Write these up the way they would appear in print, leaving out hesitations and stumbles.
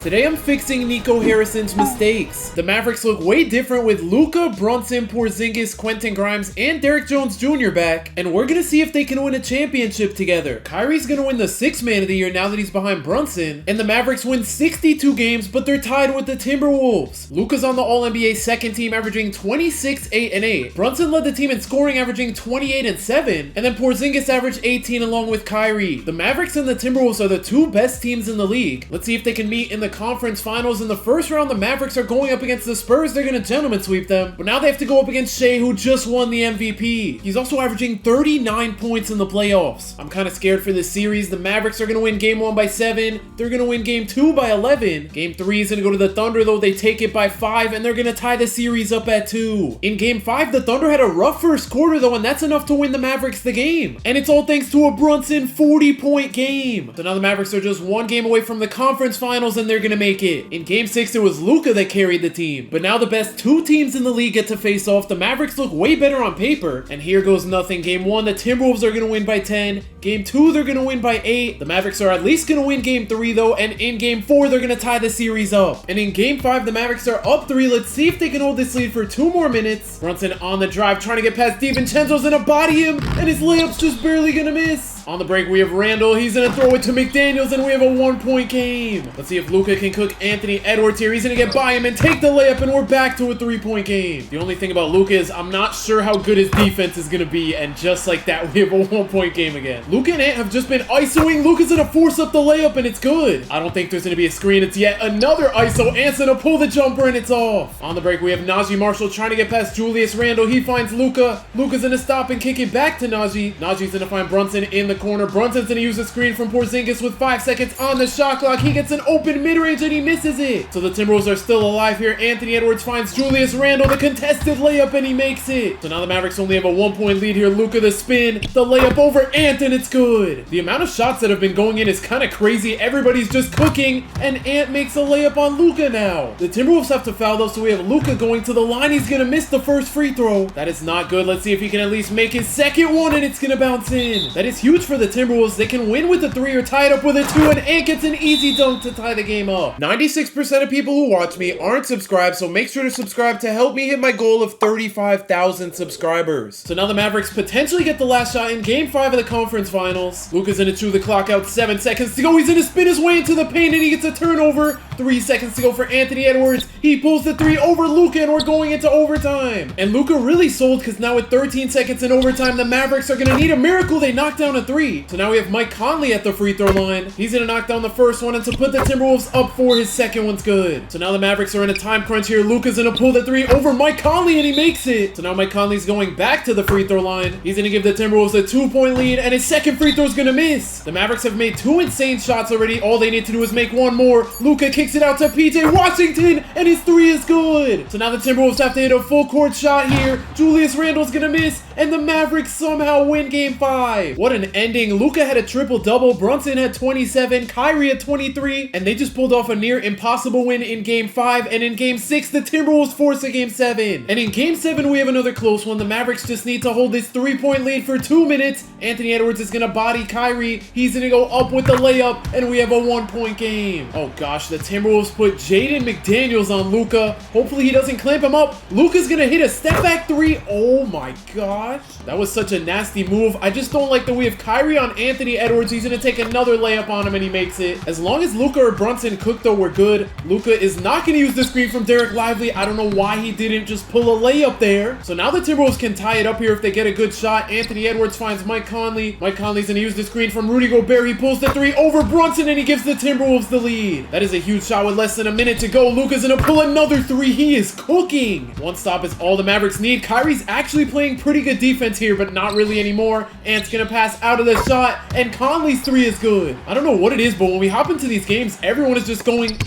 Today I'm fixing Nico Harrison's mistakes. The Mavericks look way different with Luka, Brunson, Porzingis, Quentin Grimes, and Derrick Jones Jr. back, and we're gonna see if they can win a championship together. Kyrie's gonna win the 6th man of the year now that he's behind Brunson, and the Mavericks win 62 games, but they're tied with the Timberwolves. Luka's on the All-NBA second team, averaging 26, 8, and 8. Brunson led the team in scoring, averaging 28 and 7, and then Porzingis averaged 18 along with Kyrie. The Mavericks and the Timberwolves are the two best teams in the league. Let's see if they can meet in the conference finals. In the first round, the Mavericks are going up against the Spurs. They're gonna gentleman sweep them, but now they have to go up against Shea, who just won the MVP. He's also averaging 39 points in the playoffs. I'm kind of scared for this series. The Mavericks are gonna win game 1 by 7. They're gonna win game 2 by 11. Game 3 is gonna go to the Thunder, though. They take it by 5, and they're gonna tie the series up at 2. In game 5, the Thunder had a rough first quarter, though, and that's enough to win the Mavericks the game. And it's all thanks to a Brunson 40-point game. So now the Mavericks are just one game away from the conference finals, and they're gonna make it. In game 6, it was Luka that carried the team, but now the best two teams in the league get to face off. The Mavericks look way better on paper, and here goes nothing. Game 1, the Timberwolves are gonna win by 10. Game 2, they're gonna win by 8. The Mavericks are at least gonna win game 3, though, and in game 4, they're gonna tie the series up. And in game 5, the Mavericks are up 3. Let's see if they can hold this lead for 2 more minutes. Brunson on the drive, trying to get past DiVincenzo's gonna body him, and his layup's just barely gonna miss. On the break, we have Randall. He's gonna throw it to McDaniels, and we have a 1-point game. Let's see if Luka can cook Anthony Edwards here. He's gonna get by him and take the layup, and we're back to a 3-point game. The only thing about Luka is I'm not sure how good his defense is gonna be, and just like that, we have a 1-point game again. Luka and Ant have just been ISOing. Luka's gonna force up the layup, and it's good. I don't think there's gonna be a screen. It's yet another ISO. Ant's gonna pull the jumper, and it's off. On the break, we have Najee Marshall trying to get past Julius Randle. He finds Luka. Luka's gonna stop and kick it back to Najee. Najee's gonna find Brunson in the corner. Brunson's gonna use a screen from Porzingis with 5 seconds on the shot clock. He gets an open mid-range, and he misses it. So the Timberwolves are still alive here. Anthony Edwards finds Julius Randle, the contested layup, and he makes it. So now the Mavericks only have a 1-point lead here. Luka the spin, the layup over Ant, and it's good. The amount of shots that have been going in is kind of crazy. Everybody's just cooking, and Ant makes a layup on Luka now. The Timberwolves have to foul, though, so we have Luka going to the line. He's gonna miss the first free throw. That is not good. Let's see if he can at least make his second one, and it's gonna bounce in. That is huge for the Timberwolves. They can win with a 3 or tie it up with a 2, and Ant gets an easy dunk to tie the game up. 96% of people who watch me aren't subscribed, so make sure to subscribe to help me hit my goal of 35,000 subscribers. So now the Mavericks potentially get the last shot in game 5 of the conference finals. Luka's gonna chew the clock out. 7 seconds to go. He's gonna spin his way into the paint, and he gets a turnover. 3 seconds to go for Anthony Edwards. He pulls the 3 over Luka, and we're going into overtime. And Luka really sold, because now with 13 seconds in overtime, the Mavericks are gonna need a miracle. They knock down a 3. So now we have Mike Conley at the free throw line. He's gonna knock down the first one, and to put the Timberwolves up 4, his second one's good. So now the Mavericks are in a time crunch here. Luka's gonna pull the 3 over Mike Conley, and he makes it. So now Mike Conley's going back to the free throw line. He's gonna give the Timberwolves a 2-point lead, and his second free throw's gonna miss. The Mavericks have made 2 insane shots already. All they need to do is make 1 more. Luka kicks it out to PJ Washington, and his 3 is good. So now the Timberwolves have to hit a full court shot here. Julius Randle's gonna miss, and the Mavericks somehow win game 5. What an ending. Luka had a triple-double. Brunson had 27, Kyrie had 23, and they just pulled off a near impossible win in game 5, and in game 6, the Timberwolves force a game 7. And in game 7, we have another close one. The Mavericks just need to hold this 3-point lead for 2 minutes. Anthony Edwards is gonna body Kyrie. He's gonna go up with the layup, and we have a 1-point game. Oh gosh, the Timberwolves put Jaden McDaniels on Luka. Hopefully he doesn't clamp him up. Luka's gonna hit a step-back 3. Oh my gosh. That was such a nasty move. I just don't like that we have Kyrie on Anthony Edwards. He's gonna take another layup on him, and he makes it. As long as Luka or Brunson cook, though, we're good. Luka is not going to use the screen from Derek Lively. I don't know why he didn't just pull a layup there. So now the Timberwolves can tie it up here if they get a good shot. Anthony Edwards finds Mike Conley. Mike Conley's going to use the screen from Rudy Gobert. He pulls the 3 over Brunson, and he gives the Timberwolves the lead. That is a huge shot with less than a minute to go. Luka's going to pull another 3. He is cooking. One stop is all the Mavericks need. Kyrie's actually playing pretty good defense here, but not really anymore. Ant's going to pass out of the shot, and Conley's 3 is good. I don't know what it is, but when we hop into these games, everyone is just going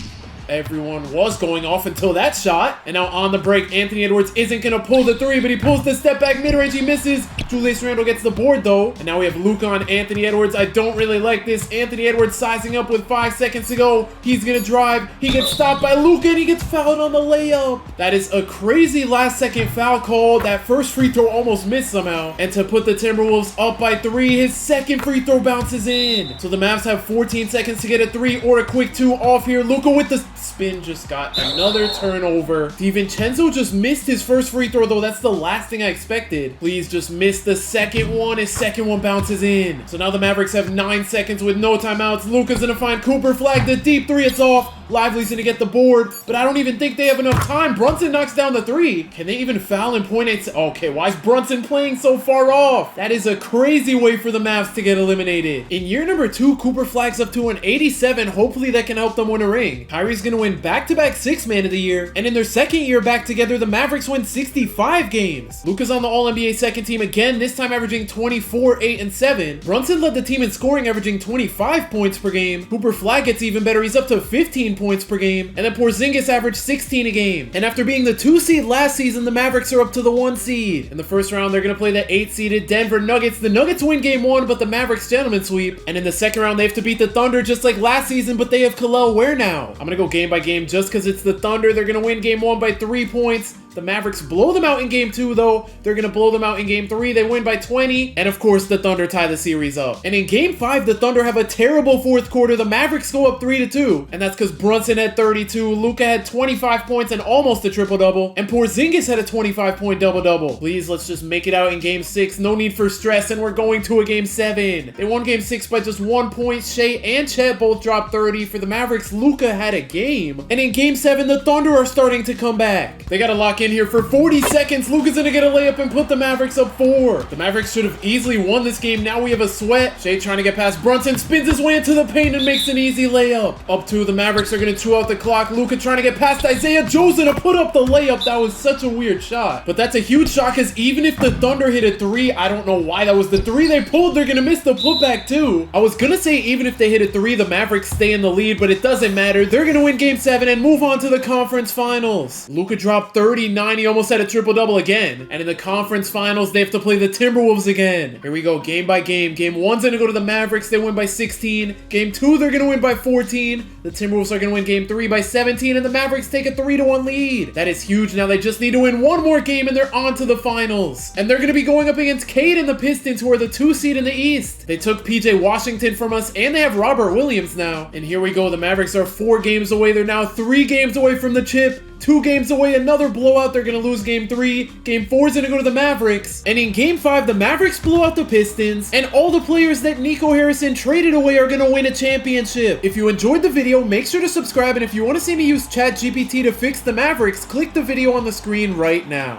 Everyone was going off until that shot. And now on the break, Anthony Edwards isn't going to pull the three, but he pulls the step back mid-range. He misses. Julius Randle gets the board, though. And now we have Luka on Anthony Edwards. I don't really like this. Anthony Edwards sizing up with 5 seconds to go. He's going to drive. He gets stopped by Luka, and he gets fouled on the layup. That is a crazy last-second foul call. That first free throw almost missed somehow. And to put the Timberwolves up by 3, his second free throw bounces in. So the Mavs have 14 seconds to get a 3 or a quick 2 off here. Luka with the spin just got another turnover. DiVincenzo just missed his first free throw, though. That's the last thing I expected. Please just miss the second one. His second one bounces in. So now the Mavericks have 9 seconds with no timeouts. Luka's gonna find Cooper, flag the deep 3. It's off. Lively's gonna get the board, but I don't even think they have enough time. Brunson knocks down the 3. Can they even foul in .8? Okay, why is Brunson playing so far off? That is a crazy way for the Mavs to get eliminated. In year number 2, Cooper flags up to an 87. Hopefully that can help them win a ring. Kyrie's gonna win back-to-back 6th Man of the Year, and in their second year back together, the Mavericks win 65 games. Luka's on the All-NBA second team again, this time averaging 24, 8, and 7. Brunson led the team in scoring, averaging 25 points per game. Cooper flag gets even better. He's up to 15 points per game, and then Porzingis averaged 16 a game. And after being the 2 seed last season, the Mavericks are up to the 1 seed. In the first round, they're gonna play the 8 seeded Denver Nuggets. The Nuggets win game 1, but the Mavericks gentlemen sweep. And in the second round, they have to beat the Thunder just like last season, but they have Kel'el Ware now. I'm gonna go game by game just because it's the Thunder. They're gonna win game 1 by 3 points. The Mavericks blow them out in game 2, though. They're going to blow them out in game 3. They win by 20. And of course, the Thunder tie the series up. And in game 5, the Thunder have a terrible fourth quarter. The Mavericks go up 3-2. And that's because Brunson had 32. Luka had 25 points and almost a triple-double. And Porzingis had a 25-point double-double. Please, let's just make it out in game 6. No need for stress. And we're going to a game 7. They won game 6 by just 1 point. Shea and Chet both dropped 30. For the Mavericks, Luka had a game. And in game 7, the Thunder are starting to come back. They got to lock in here for 40 seconds. Luka's gonna get a layup and put the Mavericks up 4. The Mavericks should have easily won this game. Now we have a sweat. Shea trying to get past Brunson, spins his way into the paint and makes an easy layup. Up 2, the Mavericks are gonna chew out the clock. Luka trying to get past Isaiah Joe's to put up the layup. That was such a weird shot, but that's a huge shot because even if the Thunder hit a 3, I don't know why that was the 3 they pulled. They're gonna miss the putback too. I was gonna say even if they hit a 3, the Mavericks stay in the lead, but it doesn't matter. They're gonna win game 7 and move on to the conference finals. Luka dropped 39. He almost had a triple-double again. And in the conference finals, they have to play the Timberwolves again. Here we go, game by game. Game 1's gonna go to the Mavericks. They win by 16. Game 2, they're gonna win by 14. The Timberwolves are gonna win game 3 by 17, and the Mavericks take a 3-1 lead. That is huge. Now they just need to win one more game, and they're on to the finals. And they're gonna be going up against Cade and the Pistons, who are the 2 seed in the East. They took PJ Washington from us, and they have Robert Williams now. And here we go. The Mavericks are 4 games away. They're now 3 games away from the chip. 2 games away, another blowout. They're going to lose game 3. Game 4 is going to go to the Mavericks. And in game 5, the Mavericks blow out the Pistons. And all the players that Nico Harrison traded away are going to win a championship. If you enjoyed the video, make sure to subscribe. And if you want to see me use ChatGPT to fix the Mavericks, click the video on the screen right now.